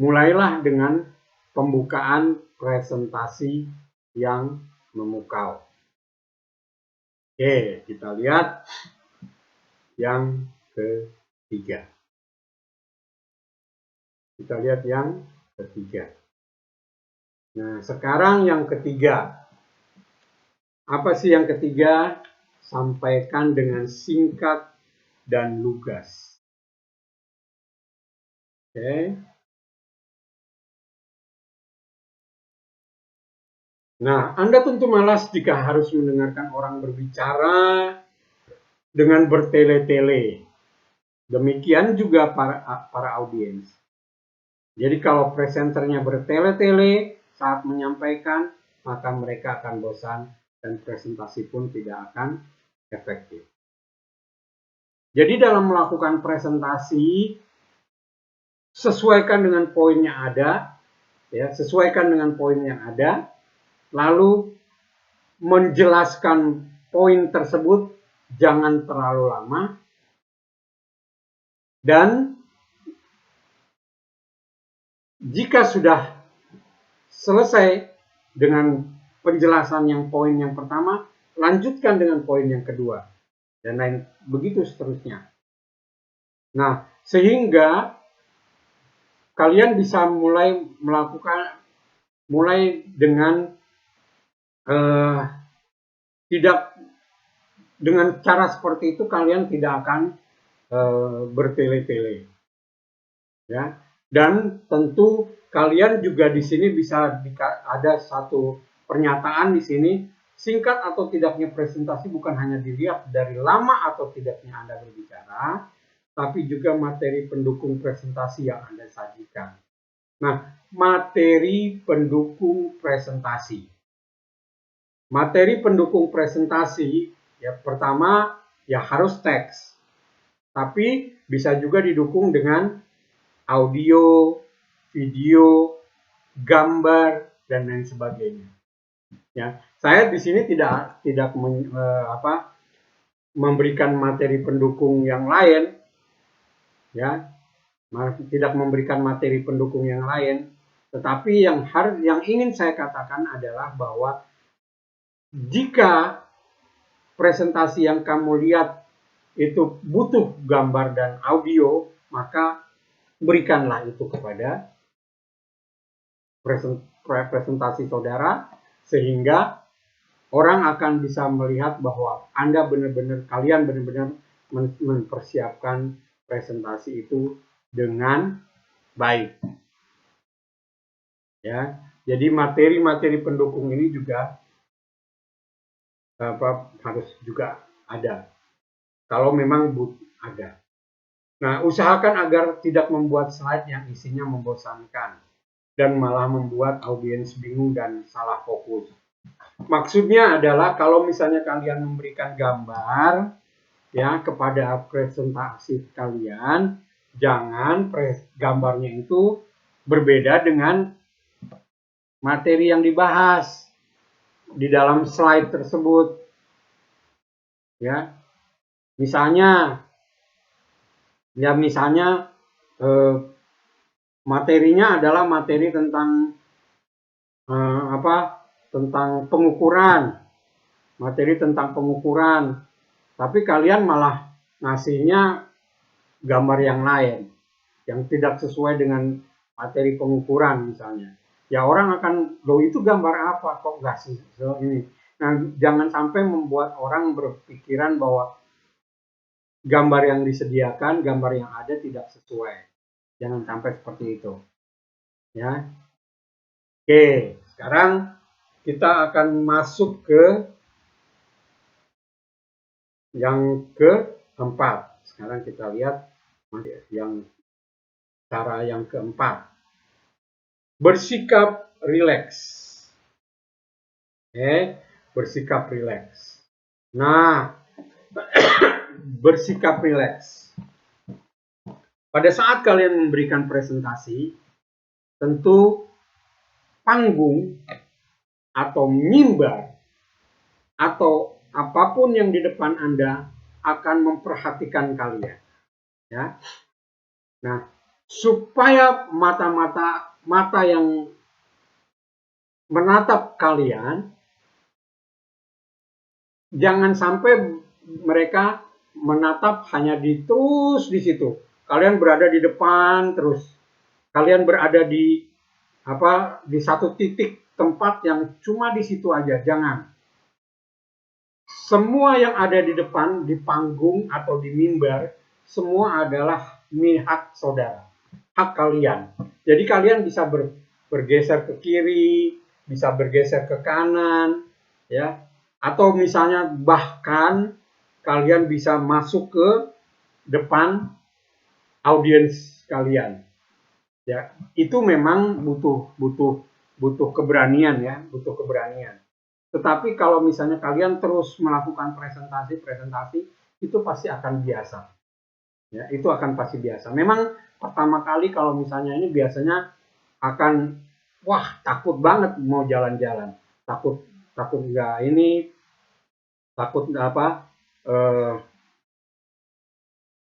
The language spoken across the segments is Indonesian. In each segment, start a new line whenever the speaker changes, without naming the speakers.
mulailah dengan pembukaan presentasi yang memukau. Oke, kita lihat yang ketiga. Kita lihat yang ketiga. Nah, sekarang yang ketiga. Apa sih yang ketiga? Sampaikan dengan singkat dan lugas. Oke. Nah, Anda tentu malas jika harus mendengarkan orang berbicara dengan bertele-tele. Demikian juga para audiens. Jadi kalau presenternya bertele-tele saat menyampaikan, maka mereka akan bosan dan presentasi pun tidak akan efektif. Jadi dalam melakukan presentasi, sesuaikan dengan poin yang ada, ya, sesuaikan dengan poin yang ada. Lalu menjelaskan poin tersebut jangan terlalu lama, dan jika sudah selesai dengan penjelasan yang poin yang pertama, lanjutkan dengan poin yang kedua, dan lain begitu seterusnya. Nah, sehingga kalian bisa mulai dengan tidak dengan cara seperti itu kalian tidak akan bertele-tele, ya. Dan tentu kalian juga di sini bisa ada satu pernyataan di sini, singkat atau tidaknya presentasi bukan hanya dilihat dari lama atau tidaknya Anda berbicara, tapi juga materi pendukung presentasi yang Anda sajikan. Nah, materi pendukung presentasi. Materi pendukung presentasi, ya pertama ya harus teks, tapi bisa juga didukung dengan audio, video, gambar, dan lain sebagainya. Ya, saya di sini tidak memberikan materi pendukung yang lain, ya, tidak memberikan materi pendukung yang lain, tetapi yang ingin saya katakan adalah bahwa jika presentasi yang kamu lihat itu butuh gambar dan audio, maka berikanlah itu kepada presentasi saudara, sehingga orang akan bisa melihat bahwa kalian benar-benar mempersiapkan presentasi itu dengan baik. Ya, jadi materi-materi pendukung ini juga harus juga ada, kalau memang ada. Nah, usahakan agar tidak membuat slide yang isinya membosankan dan malah membuat audiens bingung dan salah fokus. Maksudnya adalah kalau misalnya kalian memberikan gambar ya kepada presentasi kalian, jangan gambarnya itu berbeda dengan materi yang dibahas di dalam slide tersebut, ya. Misalnya materinya adalah materi tentang tentang pengukuran, tapi kalian malah ngasihnya gambar yang lain yang tidak sesuai dengan materi pengukuran misalnya. Ya orang akan, loh itu gambar apa kok nggak sih ini. Nah, jangan sampai membuat orang berpikiran bahwa gambar yang disediakan, gambar yang ada tidak sesuai. Jangan sampai seperti itu. Ya. Oke, sekarang kita akan masuk ke yang keempat. Sekarang kita lihat cara yang keempat. Bersikap rileks. Bersikap rileks. Nah, bersikap rileks. Pada saat kalian memberikan presentasi, tentu panggung atau mimbar atau apapun yang di depan Anda akan memperhatikan kalian. Ya. Nah, supaya mata yang menatap kalian jangan sampai mereka menatap hanya terus di situ. Kalian berada di depan terus. Kalian berada di satu titik tempat yang cuma di situ aja. Jangan. Semua yang ada di depan, di panggung atau di mimbar, semua adalah hak saudara, hak kalian. Jadi kalian bisa bergeser ke kiri, bisa bergeser ke kanan, ya. Atau misalnya bahkan kalian bisa masuk ke depan audiens kalian. Ya, itu memang butuh keberanian ya, butuh keberanian. Tetapi kalau misalnya kalian terus melakukan presentasi, itu pasti akan biasa. Ya, itu akan pasti biasa. Memang pertama kali kalau misalnya ini biasanya akan takut banget mau jalan-jalan. Takut nggak ini, takut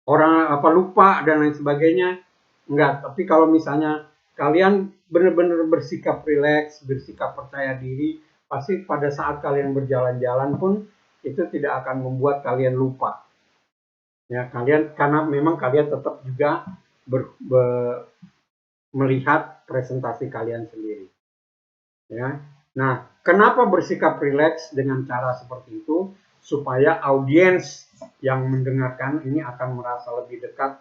orang lupa dan lain sebagainya. Enggak, tapi kalau misalnya kalian benar-benar bersikap rileks, bersikap percaya diri, pasti pada saat kalian berjalan-jalan pun itu tidak akan membuat kalian lupa. Ya, karena memang kalian tetap juga melihat presentasi kalian sendiri. Ya. Nah, kenapa bersikap rileks dengan cara seperti itu? Supaya audiens yang mendengarkan ini akan merasa lebih dekat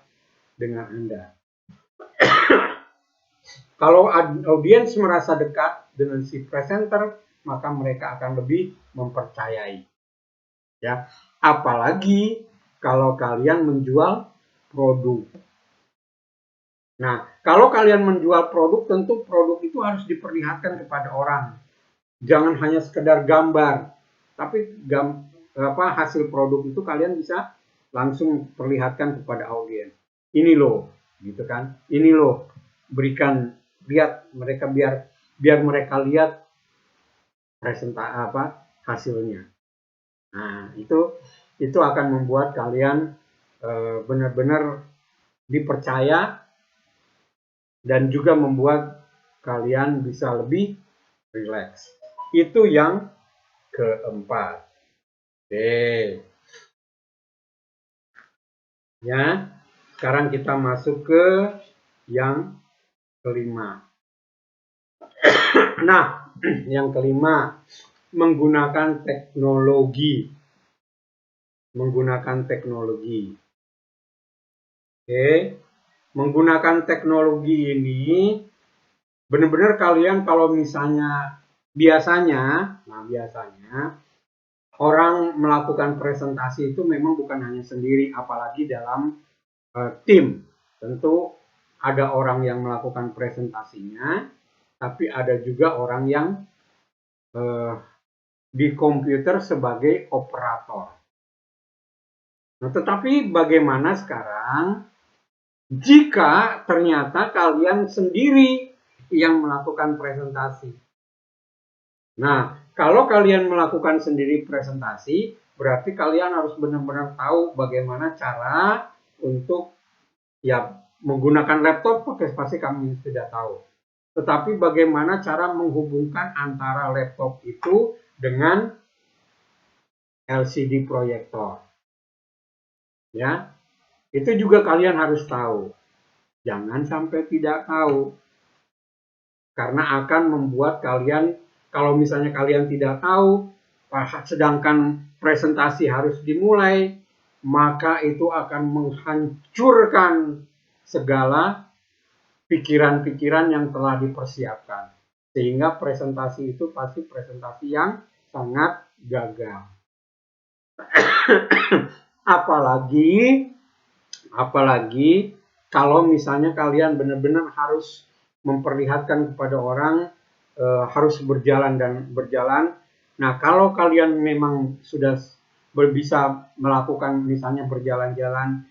dengan Anda. Kalau audiens merasa dekat dengan si presenter, maka mereka akan lebih mempercayai. Ya, apalagi kalau kalian menjual produk. Nah, kalau kalian menjual produk, tentu produk itu harus diperlihatkan kepada orang. Jangan hanya sekedar gambar, tapi hasil produk itu kalian bisa langsung perlihatkan kepada audiens. Ini loh, gitu kan? Ini loh, lihat mereka biar mereka lihat hasilnya. Nah, itu akan membuat kalian benar-benar dipercaya dan juga membuat kalian bisa lebih rileks. Itu yang keempat. Oke. Ya, sekarang kita masuk ke yang kelima. Nah, yang kelima, menggunakan teknologi. Oke. Menggunakan teknologi ini benar-benar kalian kalau misalnya biasanya orang melakukan presentasi itu memang bukan hanya sendiri, apalagi dalam tim. Tentu ada orang yang melakukan presentasinya, tapi ada juga orang yang di komputer sebagai operator. Nah, tetapi bagaimana sekarang jika ternyata kalian sendiri yang melakukan presentasi? Nah, kalau kalian melakukan sendiri presentasi, berarti kalian harus benar-benar tahu bagaimana cara untuk menggunakan laptop, pasti kami sudah tahu. Tetapi bagaimana cara menghubungkan antara laptop itu dengan LCD proyektor. Ya, itu juga kalian harus tahu. Jangan sampai tidak tahu. Karena akan membuat kalian, kalau misalnya kalian tidak tahu, sedangkan presentasi harus dimulai, maka itu akan menghancurkan segala pikiran-pikiran yang telah dipersiapkan. Sehingga presentasi itu pasti presentasi yang sangat gagal. Apalagi kalau misalnya kalian benar-benar harus memperlihatkan kepada orang, harus berjalan. Nah, kalau kalian memang sudah bisa melakukan misalnya berjalan-jalan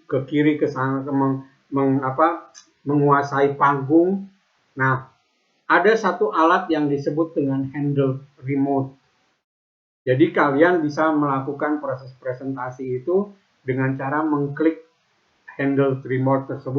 ke kiri ke sana, menguasai panggung. Nah, ada satu alat yang disebut dengan handle remote. Jadi kalian bisa melakukan proses presentasi itu dengan cara mengklik handle tremor tersebut.